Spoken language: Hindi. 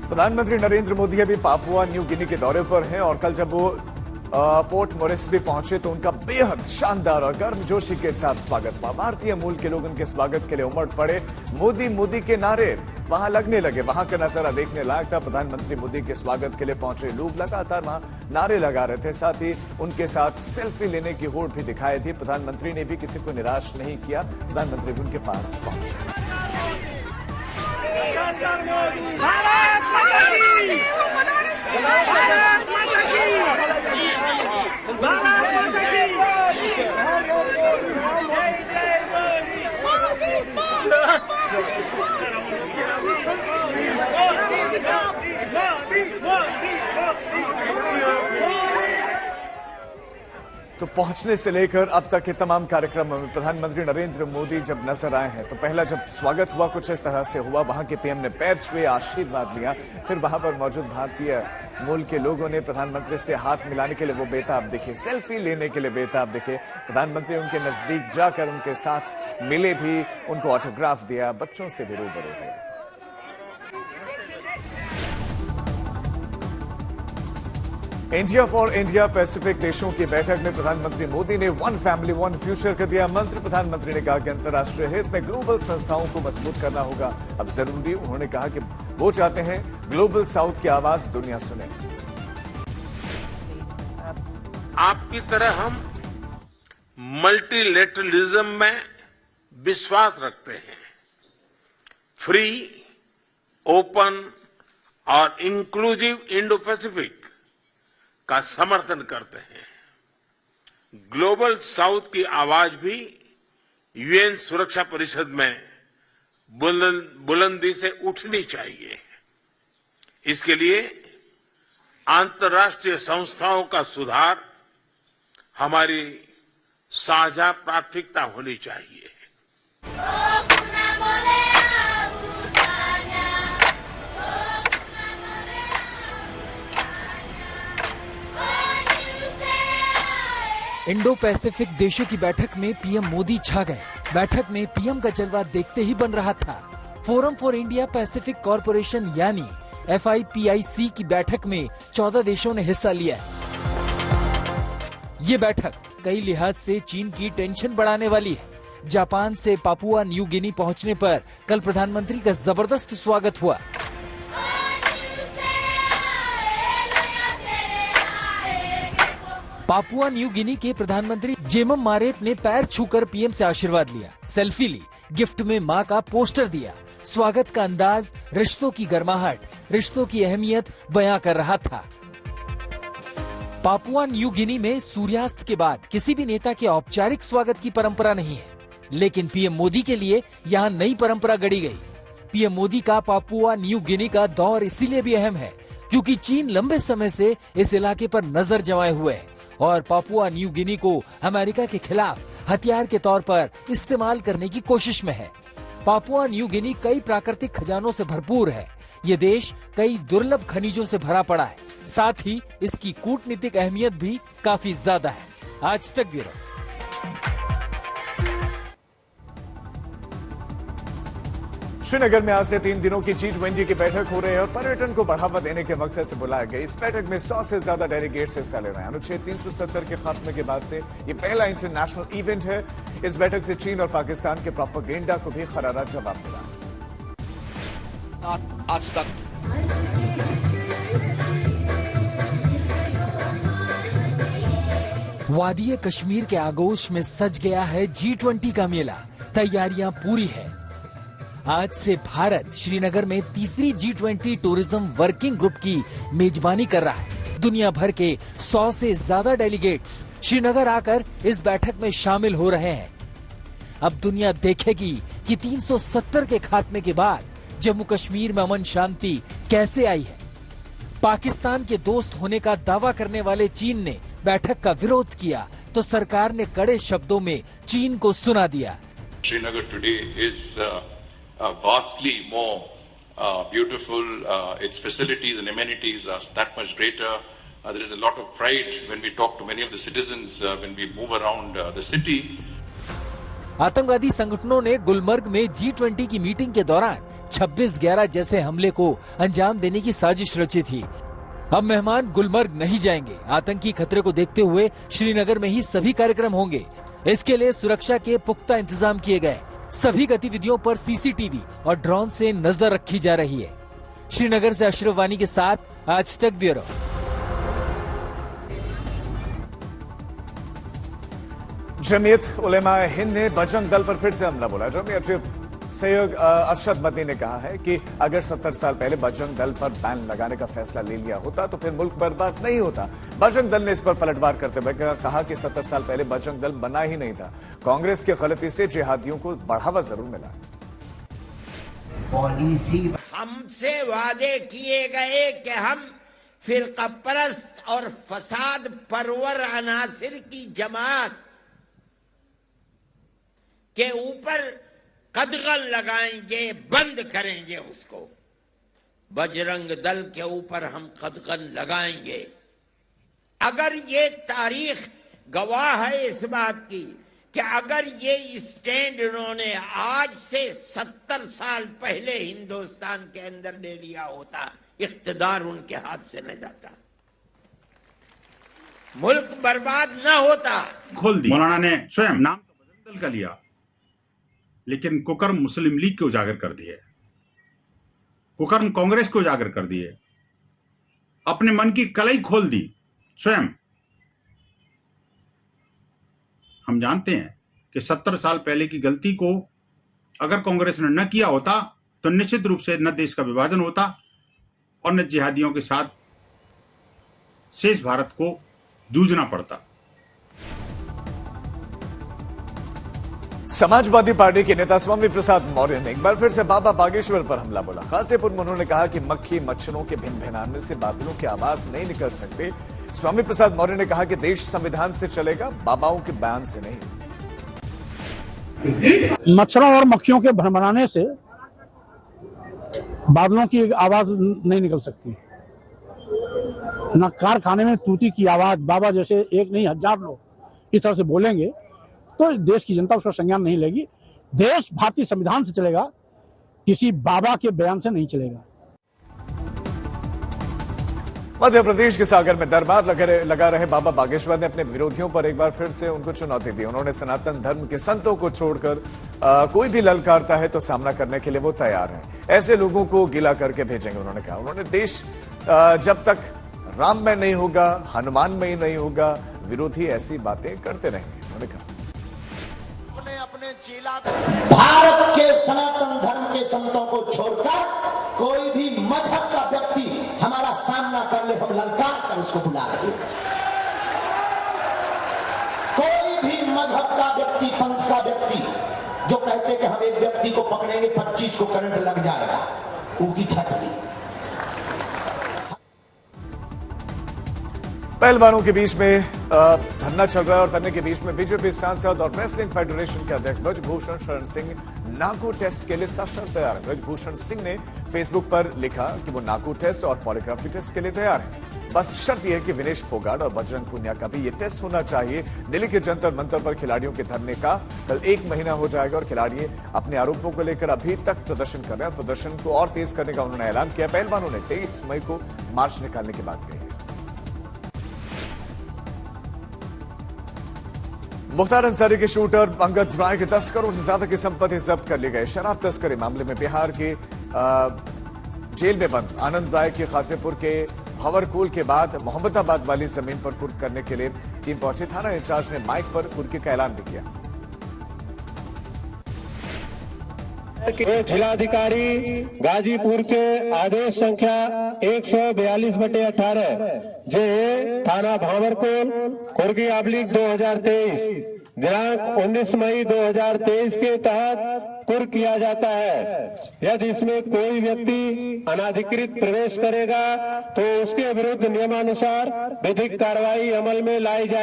प्रधानमंत्री नरेंद्र मोदी अभी पापुआ न्यू गिनी के दौरे पर हैं और कल जब वो पोर्ट मोरेस्बी पहुंचे तो उनका बेहद शानदार और गर्मजोशी के साथ स्वागत हुआ। भारतीय मूल के लोग उनके स्वागत के लिए उमड़ पड़े। मोदी मोदी के नारे वहां लगने लगे। वहां का नजारा देखने लायक था। प्रधानमंत्री मोदी के स्वागत के लिए पहुंचे लोग लगातार वहां नारे लगा रहे थे। साथ ही उनके साथ सेल्फी लेने की होड़ भी दिखाई थी। प्रधानमंत्री ने भी किसी को निराश नहीं किया। प्रधानमंत्री भी उनके पास पहुंचे। तो पहुंचने से लेकर अब तक के तमाम कार्यक्रमों में प्रधानमंत्री नरेंद्र मोदी जब नजर आए हैं तो पहला जब स्वागत हुआ कुछ इस तरह से हुआ। वहां के पीएम ने पैर छुए, आशीर्वाद लिया। फिर वहां पर मौजूद भारतीय मूल के लोगों ने प्रधानमंत्री से हाथ मिलाने के लिए वो बेताब दिखे, सेल्फी लेने के लिए बेताब दिखे। प्रधानमंत्री उनके नजदीक जाकर उनके साथ मिले भी, उनको ऑटोग्राफ दिया, बच्चों से भी रूबरू हुए। इंडिया फॉर इंडिया पैसिफिक देशों की बैठक में प्रधानमंत्री मोदी ने वन फैमिली वन फ्यूचर का दिया मंत्र। प्रधानमंत्री ने कहा कि अंतर्राष्ट्रीय हित में ग्लोबल संस्थाओं को मजबूत करना होगा अब जरूरी। उन्होंने कहा कि वो चाहते हैं ग्लोबल साउथ की आवाज दुनिया सुने। आपकी तरह हम मल्टीलेटरलिज्म में विश्वास रखते हैं, फ्री, ओपन और इंक्लूसिव इंडो पैसिफिक का समर्थन करते हैं। ग्लोबल साउथ की आवाज भी यूएन सुरक्षा परिषद में बुलंदी से उठनी चाहिए। इसके लिए अंतर्राष्ट्रीय संस्थाओं का सुधार हमारी साझा प्राथमिकता होनी चाहिए। इंडो पैसिफिक देशों की बैठक में पीएम मोदी छा गए। बैठक में पीएम का जलवा देखते ही बन रहा था। Forum for India Pacific corporation यानी FIPIC की बैठक में 14 देशों ने हिस्सा लिया। ये बैठक कई लिहाज से चीन की टेंशन बढ़ाने वाली है। जापान से पापुआ न्यू गिनी पहुंचने पर कल प्रधानमंत्री का जबरदस्त स्वागत हुआ। पापुआ न्यू गिनी के प्रधानमंत्री जेमम मारेप ने पैर छूकर पीएम से आशीर्वाद लिया, सेल्फी ली, गिफ्ट में मां का पोस्टर दिया। स्वागत का अंदाज रिश्तों की गर्माहट, रिश्तों की अहमियत बयां कर रहा था। पापुआ न्यू गिनी में सूर्यास्त के बाद किसी भी नेता के औपचारिक स्वागत की परंपरा नहीं है, लेकिन पीएम मोदी के लिए यहाँ नई परंपरा गढ़ी गई। पीएम मोदी का पापुआ न्यू गिनी का दौर इसीलिए भी अहम है क्योंकि चीन लंबे समय से इस इलाके पर नजर जमाए हुए है और पापुआ न्यू गिनी को अमेरिका के खिलाफ हथियार के तौर पर इस्तेमाल करने की कोशिश में है। पापुआ न्यू गिनी कई प्राकृतिक खजानों से भरपूर है। ये देश कई दुर्लभ खनिजों से भरा पड़ा है। साथ ही इसकी कूटनीतिक अहमियत भी काफी ज्यादा है। आज तक ब्यूरो। श्रीनगर में आज से 3 दिनों की G20 की बैठक हो रही है और पर्यटन को बढ़ावा देने के मकसद से बुलाया गया। इस बैठक में 100 से ज्यादा डेलीगेट्स हिस्सा ले रहे हैं। अनुच्छेद 370 के खात्मे के बाद से ये पहला इंटरनेशनल इवेंट है। इस बैठक से चीन और पाकिस्तान के प्रोपेगेंडा को भी करारा जवाब मिला। आज तक वादी कश्मीर के आगोश में सज गया है G20 का मेला। तैयारियां पूरी है। आज से भारत श्रीनगर में तीसरी G20 टूरिज्म वर्किंग ग्रुप की मेजबानी कर रहा है। दुनिया भर के 100 से ज्यादा डेलीगेट्स श्रीनगर आकर इस बैठक में शामिल हो रहे हैं। अब दुनिया देखेगी कि 370 के खात्मे के बाद जम्मू कश्मीर में अमन शांति कैसे आई है। पाकिस्तान के दोस्त होने का दावा करने वाले चीन ने बैठक का विरोध किया तो सरकार ने कड़े शब्दों में चीन को सुना दिया। Srinagar today is vastly more beautiful. Its facilities and amenities are that much greater. There is a lot of pride when we talk to many of the citizens when we move around the city. आतंकवादी संगठनों ने गुलमर्ग में G20 की मीटिंग के दौरान 26/11 जैसे हमले को अंजाम देने की साजिश रची थी। अब मेहमान गुलमर्ग नहीं जाएंगे। आतंकी खतरे को देखते हुए श्रीनगर में ही सभी कार्यक्रम होंगे। इसके लिए सुरक्षा के पुख्ता इंतजाम किए गए। सभी गतिविधियों पर CCTV और ड्रोन से नजर रखी जा रही है। श्रीनगर से अशरफ वानी के साथ आज तक ब्यूरो। जमीयत उलेमा हिंद ने बजरंग दल पर फिर से हमला बोला। जमीयत सैयद अरशद मदनी ने कहा है कि अगर 70 साल पहले बजरंग दल पर बैन लगाने का फैसला ले लिया होता तो फिर मुल्क बर्बाद नहीं होता। बजरंग दल ने इस पर पलटवार करते हुए कहा कि 70 साल पहले बजरंग दल बना ही नहीं था। कांग्रेस की गलती से जिहादियों को बढ़ावा जरूर मिला। हमसे वादे किए गए कि हम फिरका परस्त और फसाद परवर अनासिर की जमात के ऊपर कदगन लगाएंगे, बंद करेंगे उसको। बजरंग दल के ऊपर हम कदगन लगाएंगे। अगर ये तारीख गवाह है इस बात की कि अगर ये स्टैंड इन्होंने आज से 70 साल पहले हिंदुस्तान के अंदर ले लिया होता, इख्तिदार उनके हाथ से न जाता, मुल्क बर्बाद न होता। खोल दी। मौलाना ने स्वयं नाम तो बजरंग दल का लिया, लेकिन कुकर्म मुस्लिम लीग को उजागर कर दिए, कुकर्म कांग्रेस को उजागर कर दिए, अपने मन की कलई खोल दी स्वयं। हम जानते हैं कि 70 साल पहले की गलती को अगर कांग्रेस ने न किया होता तो निश्चित रूप से न देश का विभाजन होता और न जिहादियों के साथ शेष भारत को जूझना पड़ता। समाजवादी पार्टी के नेता स्वामी प्रसाद मौर्य ने एक बार फिर से बाबा बागेश्वर पर हमला बोला। खासीपुर में उन्होंने कहा कि मक्खी मच्छरों के भिनभिनाने से बादलों की आवाज नहीं निकल सकते। स्वामी प्रसाद मौर्य ने कहा कि देश संविधान से चलेगा, बाबाओं के बयान से नहीं। मच्छरों और मक्खियों के भनभनाने से बादलों की आवाज नहीं निकल सकती। न कारखाने में तूती की आवाज, बाबा जैसे एक नहीं 1000 लोग इस तरह से बोलेंगे तो देश की जनता उसका संज्ञान नहीं लेगी। देश भारतीय संविधान से चलेगा, किसी बाबा के बयान से नहीं चलेगा। मध्य प्रदेश के सागर में दरबार लगा रहे बाबा बागेश्वर ने अपने विरोधियों पर एक बार फिर से उनको चुनौती दी। उन्होंने सनातन धर्म के संतों को छोड़कर कोई भी ललकारता है तो सामना करने के लिए वो तैयार हैं। ऐसे लोगों को गिला करके भेजेंगे, उन्होंने कहा। उन्होंने देश जब तक राम में नहीं होगा, हनुमान में ही नहीं होगा, विरोधी ऐसी बातें करते रहेंगे, उन्होंने कहा। भारत के सनातन धर्म के संतों को छोड़कर कोई भी मजहब का व्यक्ति हमारा सामना कर ले, हम ललकार कर उसको बुला रहे। कोई भी मजहब का व्यक्ति, पंथ का व्यक्ति जो कहते कि हम एक व्यक्ति को पकड़ेंगे 25 को करंट लग जाएगा, उनकी ठटकी। पहलवानों के बीच में धरना चल रहा है और धरने के बीच में बीजेपी सांसद और रेसलिंग फेडरेशन के अध्यक्ष ब्रजभूषण शरण सिंह नाकू टेस्ट के लिए सशर्त तैयार है। ब्रजभूषण सिंह ने फेसबुक पर लिखा कि वो नाकू टेस्ट और पॉलीग्राफी टेस्ट के लिए तैयार है। बस शर्त यह है कि विनेश फोगाट और बजरंग पुनिया का भी ये टेस्ट होना चाहिए। दिल्ली के जंतर मंतर पर खिलाड़ियों के धरने का कल 1 महीना हो जाएगा और खिलाड़ी अपने आरोपों को लेकर अभी तक प्रदर्शन कर रहे हैं। प्रदर्शन को और तेज करने का उन्होंने ऐलान किया। पहलवानों ने 23 मई को मार्च निकालने की बात कही। मुख्तार अंसारी के शूटर अंगद राय के 10 करोड़ से ज्यादा की संपत्ति जब्त कर ली गई। शराब तस्करी मामले में बिहार के जेल में बंद आनंद राय की खासीपुर के भंवरकोल के बाद मोहम्मदाबाद वाली जमीन पर कुर्क करने के लिए टीम पहुंची। थाना इंचार्ज ने माइक पर कुर्की का ऐलान भी किया। जिलाधिकारी गाजीपुर के आदेश संख्या 142/18 जे थाना भांवरकोल कुर्की / 2023 दिनांक 19 मई 2023 के तहत कुर्क किया जाता है। यदि इसमें कोई व्यक्ति अनाधिकृत प्रवेश करेगा तो उसके विरुद्ध नियमानुसार विधिक कार्रवाई अमल में लाई जाए।